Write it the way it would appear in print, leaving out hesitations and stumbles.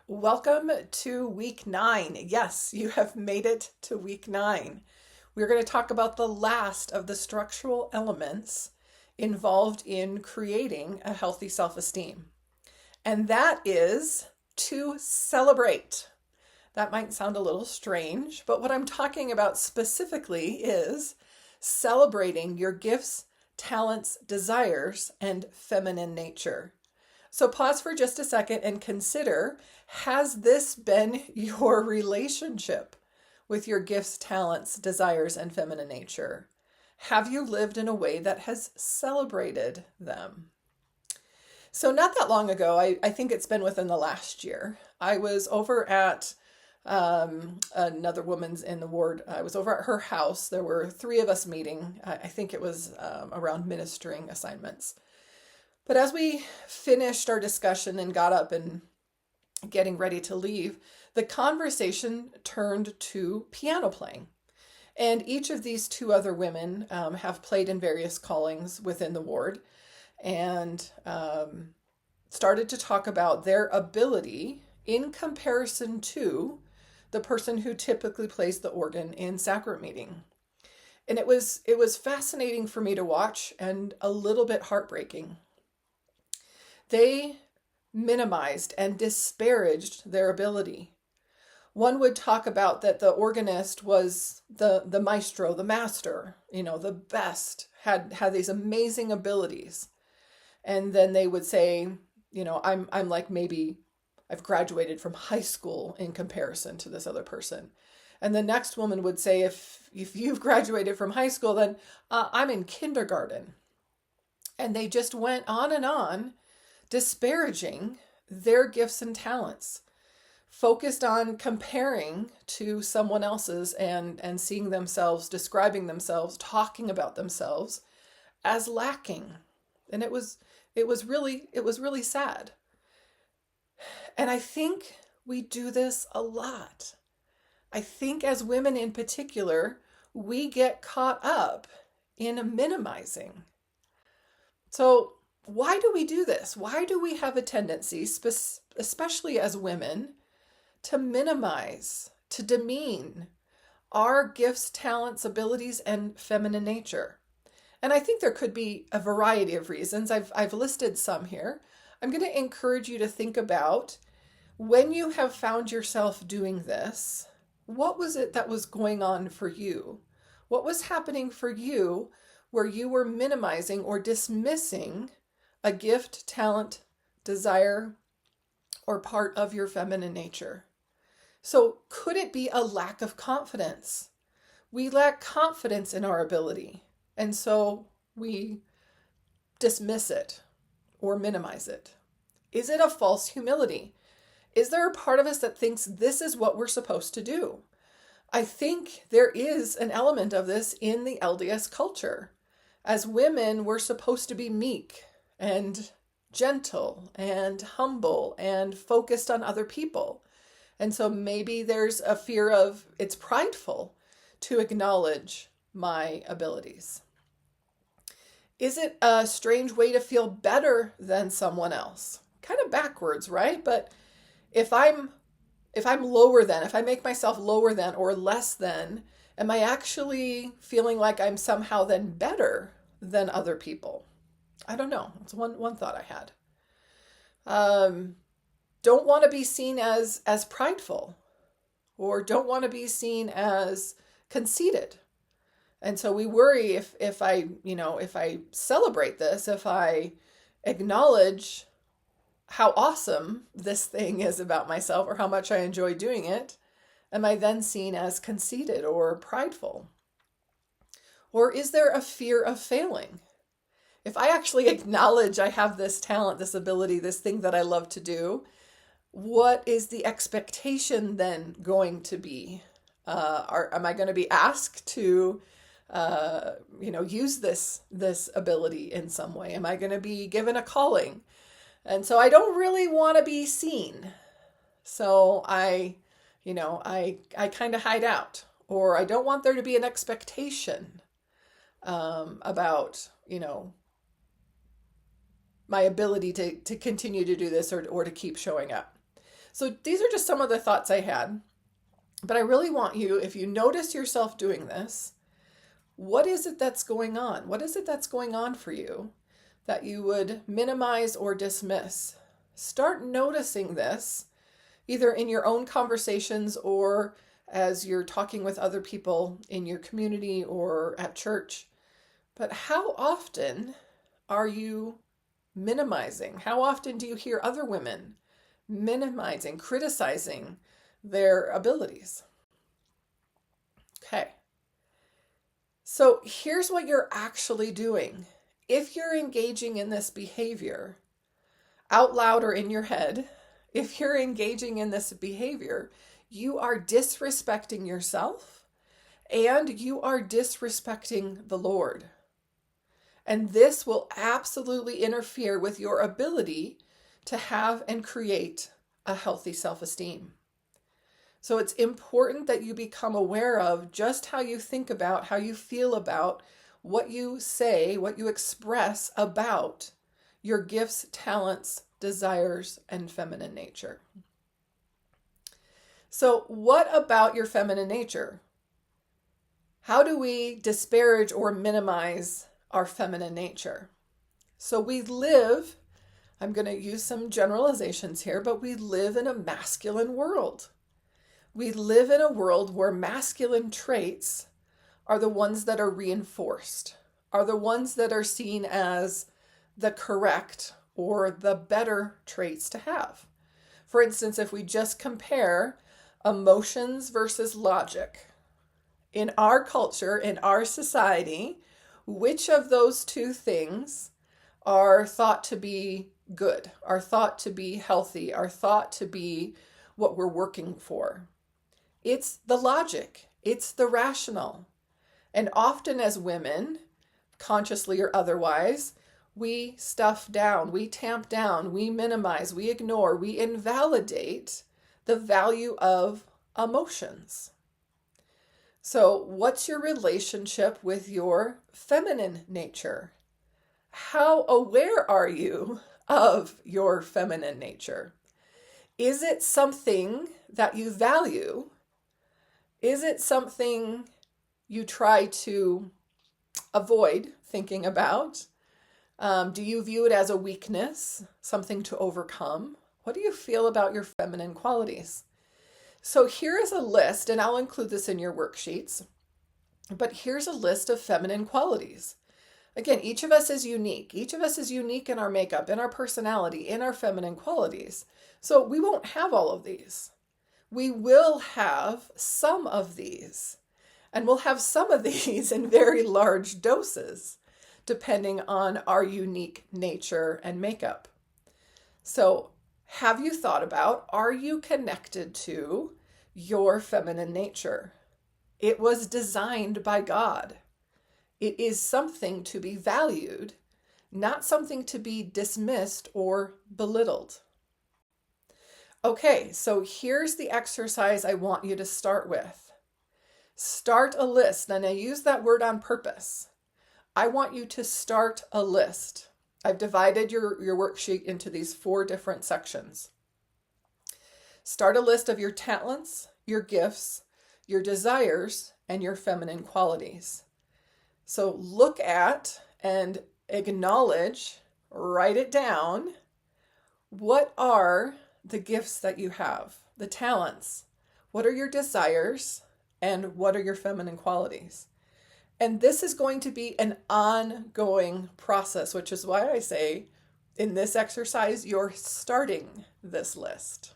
Welcome to week 9. Yes, you have made it to week 9. We're going to talk about the last of the structural elements involved in creating a healthy self esteem, and that is to celebrate. That might sound a little strange, but what I'm talking about specifically is celebrating your gifts, talents, desires, and feminine nature. So pause for just a second and consider, has this been your relationship with your gifts, talents, desires, and feminine nature? Have you lived in a way that has celebrated them? So, not that long ago, I think it's been within the last year, I was over at another woman's in the ward. I was over at her house. There were three of us meeting. I think it was around ministering assignments. But as we finished our discussion and got up and getting ready to leave, the conversation turned to piano playing. And each of these two other women have played in various callings within the ward and started to talk about their ability in comparison to the person who typically plays the organ in sacrament meeting. And it was fascinating for me to watch and a little bit heartbreaking. They minimized and disparaged their ability. One would talk about that the organist was the maestro, the master, the best, had these amazing abilities. And then they would say, I'm like, maybe I've graduated from high school in comparison to this other person. And the next woman would say, if you've graduated from high school, then I'm in kindergarten. And they just went on, disparaging their gifts and talents, focused on comparing to someone else's and seeing themselves, describing themselves, talking about themselves as lacking. And it was really sad. And I think we do this a lot. I think as women in particular, we get caught up in minimizing. So why do we do this? Why do we have a tendency, especially as women, to minimize, to demean our gifts, talents, abilities, and feminine nature? And I think there could be a variety of reasons. I've listed some here. I'm going to encourage you to think about, when you have found yourself doing this, what was it that was going on for you? What was happening for you where you were minimizing or dismissing a gift, talent, desire, or part of your feminine nature? So could it be a lack of confidence? We lack confidence in our ability, and so we dismiss it or minimize it. Is it a false humility? Is there a part of us that thinks this is what we're supposed to do? I think there is an element of this in the LDS culture. As women, we're supposed to be meek and gentle and humble and focused on other people. And so maybe there's a fear of, it's prideful to acknowledge my abilities. Is it a strange way to feel better than someone else? Kind of backwards, right? But if I'm lower than, if I make myself lower than or less than, am I actually feeling like I'm somehow then better than other people? I don't know. It's one thought I had. Don't want to be seen as prideful, or don't want to be seen as conceited. And so we worry if I celebrate this, if I acknowledge how awesome this thing is about myself or how much I enjoy doing it, am I then seen as conceited or prideful? Or is there a fear of failing? If I actually acknowledge I have this talent, this ability, this thing that I love to do, what is the expectation then going to be? Am I going to be asked to use this ability in some way? Am I going to be given a calling? And so I don't really want to be seen. So I kind of hide out, or I don't want there to be an expectation about, my ability to continue to do this or to keep showing up. So these are just some of the thoughts I had. But I really want you, if you notice yourself doing this, what is it that's going on? What is it that's going on for you that you would minimize or dismiss? Start noticing this either in your own conversations or as you're talking with other people in your community or at church. But how often are you minimizing? How often do you hear other women minimizing, criticizing their abilities? Okay. So here's what you're actually doing. If you're engaging in this behavior out loud or in your head, if you're engaging in this behavior, you are disrespecting yourself and you are disrespecting the Lord. And this will absolutely interfere with your ability to have and create a healthy self-esteem. So it's important that you become aware of just how you think about, how you feel about, what you say, what you express about your gifts, talents, desires, and feminine nature. So what about your feminine nature? How do we disparage or minimize our feminine nature? So we live, I'm going to use some generalizations here, but we live in a masculine world. We live in a world where masculine traits are the ones that are reinforced, are the ones that are seen as the correct or the better traits to have. For instance, if we just compare emotions versus logic, in our culture, in our society, which of those two things are thought to be good, are thought to be healthy, are thought to be what we're working for? It's the logic, it's the rational. And often as women, consciously or otherwise, we stuff down, we tamp down, we minimize, we ignore, we invalidate the value of emotions. So what's your relationship with your feminine nature? How aware are you of your feminine nature? Is it something that you value? Is it something you try to avoid thinking about? Do you view it as a weakness, something to overcome? What do you feel about your feminine qualities? So here is a list, and I'll include this in your worksheets, but here's a list of feminine qualities. Again, each of us is unique. Each of us is unique in our makeup, in our personality, in our feminine qualities. So we won't have all of these. We will have some of these, and we'll have some of these in very large doses, depending on our unique nature and makeup. So have you thought about, are you connected to your feminine nature? It was designed by God. It is something to be valued, not something to be dismissed or belittled. Okay, so here's the exercise I want you to start with. Start a list, and I use that word on purpose. I want you to start a list. I've divided your worksheet into these 4 different sections. Start a list of your talents, your gifts, your desires, and your feminine qualities. So look at and acknowledge, write it down. What are the gifts that you have, the talents? What are your desires, and what are your feminine qualities? And this is going to be an ongoing process, which is why I say in this exercise, you're starting this list.